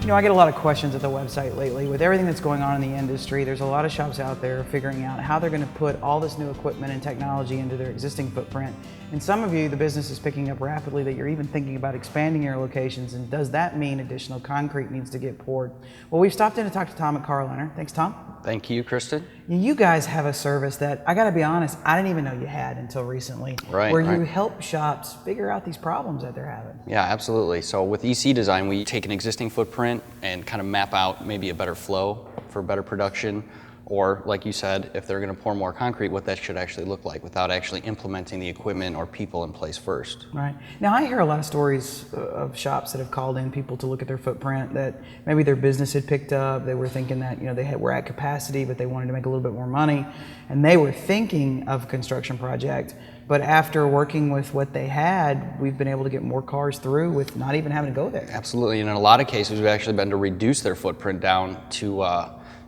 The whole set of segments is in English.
know, I get a lot of questions at the website lately. With everything that's going on in the industry, there's a lot of shops out there figuring out how they're going to put all this new equipment and technology into their existing footprint. And some of you, the business is picking up rapidly that you're even thinking about expanding your locations. And does that mean additional concrete needs to get poured? Well, we've stopped in to talk to Tom at Car-O-Liiner. Thanks, Tom. Thank you, Kristen. You guys have a service that, I gotta be honest, I didn't even know you had until recently. Where you help shops figure out these problems that they're having. Yeah, absolutely. So with EC Design, we take an existing footprint and kind of map out maybe a better flow for better production, or like you said, if they're gonna pour more concrete, what that should actually look like without actually implementing the equipment or people in place first. Right. Now I hear a lot of stories of shops that have called in people to look at their footprint that maybe their business had picked up. They were thinking that, you know, were at capacity, but they wanted to make a little bit more money. And they were thinking of a construction project. But after working with what they had, we've been able to get more cars through with not even having to go there. Absolutely. And in a lot of cases, we've actually been to reduce their footprint down to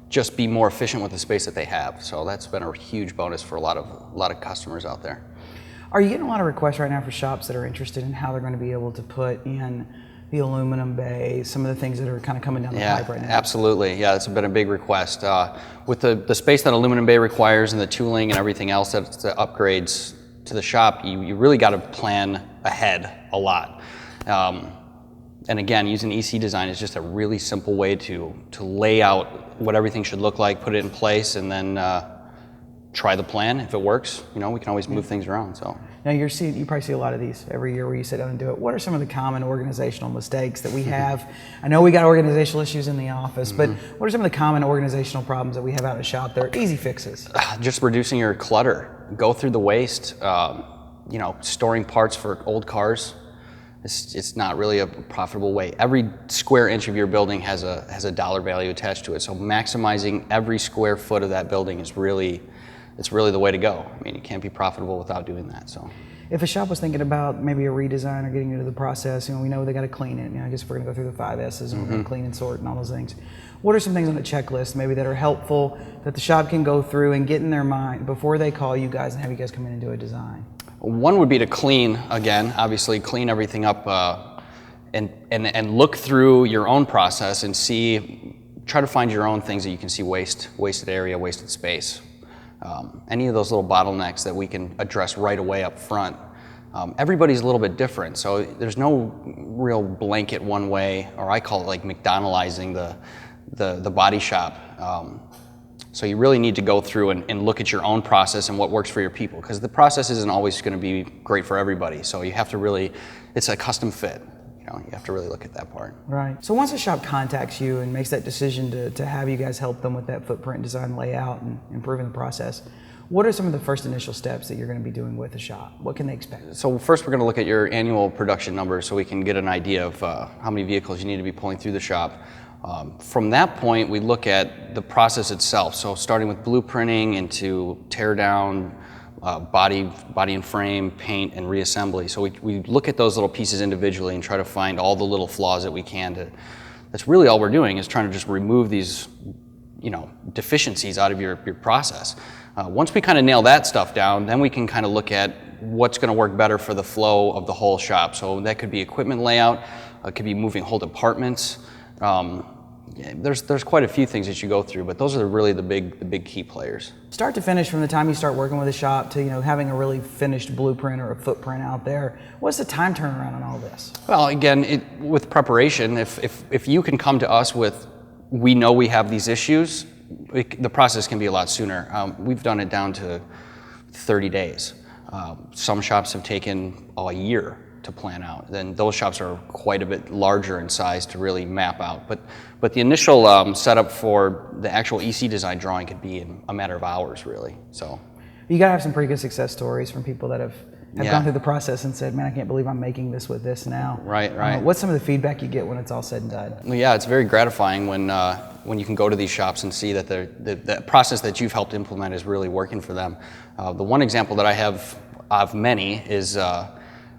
just be more efficient with the space that they have. So that's been a huge bonus for a lot of customers out there. Are you getting a lot of requests right now for shops that are interested in how they're going to be able to put in the aluminum bay, some of the things that are kind of coming down the pipe right now? Absolutely. Yeah, it's been a big request. With the space that aluminum bay requires and the tooling and everything else that's the upgrades to the shop, you really got to plan ahead a lot. And again, using EC Design is just a really simple way to lay out what everything should look like, put it in place, and then try the plan. If it works, you know, we can always move things around. So now you probably see a lot of these every year where you sit down and do it. What are some of the common organizational mistakes that we have? I know we got organizational issues in the office, but what are some of the common organizational problems that we have out in the shop that are easy fixes? Just reducing your clutter. Go through the waste. You know, storing parts for old cars. It's not really a profitable way. Every square inch of your building has a dollar value attached to it. So maximizing every square foot of that building is really the way to go. I mean, you can't be profitable without doing that. So, if a shop was thinking about maybe a redesign or getting into the process, you know, we know they got to clean it. You know, I guess if we're going to go through the 5 S's and we're going to clean and sort and all those things. What are some things on the checklist maybe that are helpful that the shop can go through and get in their mind before they call you guys and have you guys come in and do a design? One would be to clean, again, obviously clean everything up and look through your own process and try to find your own things that you can see wasted area, wasted space. Any of those little bottlenecks that we can address right away up front. Everybody's a little bit different, so there's no real blanket one way, or I call it like McDonaldizing the body shop. So you really need to go through and look at your own process and what works for your people, because the process isn't always going to be great for everybody. So you have to really, it's a custom fit. You know, you have to really look at that part. Right. So once a shop contacts you and makes that decision to have you guys help them with that footprint design layout and improving the process, what are some of the first initial steps that you're going to be doing with the shop? What can they expect? So first we're going to look at your annual production numbers so we can get an idea of how many vehicles you need to be pulling through the shop. From that point, we look at the process itself. So starting with blueprinting into tear down, body and frame, paint, and reassembly. So we look at those little pieces individually and try to find all the little flaws that we can. That's really all we're doing, is trying to just remove these, you know, deficiencies out of your process. Once we kind of nail that stuff down, then we can kind of look at what's going to work better for the flow of the whole shop. So that could be equipment layout, it could be moving whole departments. There's quite a few things that you go through, but those are really the big key players. Start to finish, from the time you start working with a shop to, you know, having a really finished blueprint or a footprint out there, what's the time turnaround on all this? Well, again, with preparation, if you can come to us with, we know we have these issues, the process can be a lot sooner. We've done it down to 30 days. Some shops have taken a year to plan out. Then those shops are quite a bit larger in size to really map out. But the initial setup for the actual EC design drawing could be in a matter of hours, really. So you got to have some pretty good success stories from people that have gone through the process and said, man, I can't believe I'm making this with this now. Right. What's some of the feedback you get when it's all said and done? Well, yeah, it's very gratifying when you can go to these shops and see that the process that you've helped implement is really working for them. The one example that I have of many is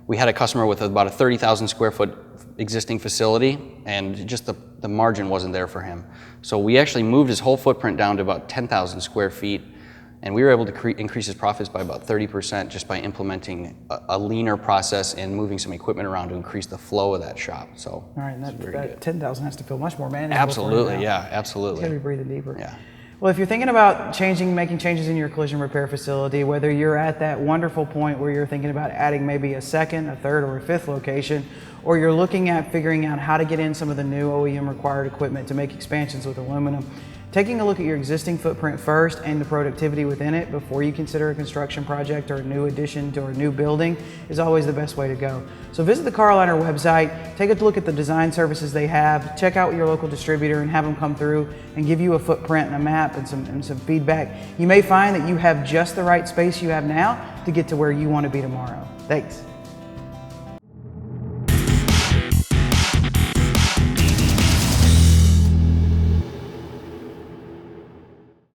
we had a customer with about a 30,000 square foot existing facility, and just the margin wasn't there for him. So we actually moved his whole footprint down to about 10,000 square feet And we were able to increase his profits by about 30% just by implementing a leaner process and moving some equipment around to increase the flow of that shop. So, all right, and that 10,000 has to feel much more manageable. Absolutely, yeah, absolutely. You gotta be breathing deeper. Yeah. Well, if you're thinking about making changes in your collision repair facility, whether you're at that wonderful point where you're thinking about adding maybe a second, a third, or a fifth location, or you're looking at figuring out how to get in some of the new OEM required equipment to make expansions with aluminum, taking a look at your existing footprint first and the productivity within it before you consider a construction project or a new addition to a new building is always the best way to go. So visit the Car-O-Liiner website, take a look at the design services they have, check out your local distributor and have them come through and give you a footprint and a map and some feedback. You may find that you have just the right space you have now to get to where you want to be tomorrow. Thanks.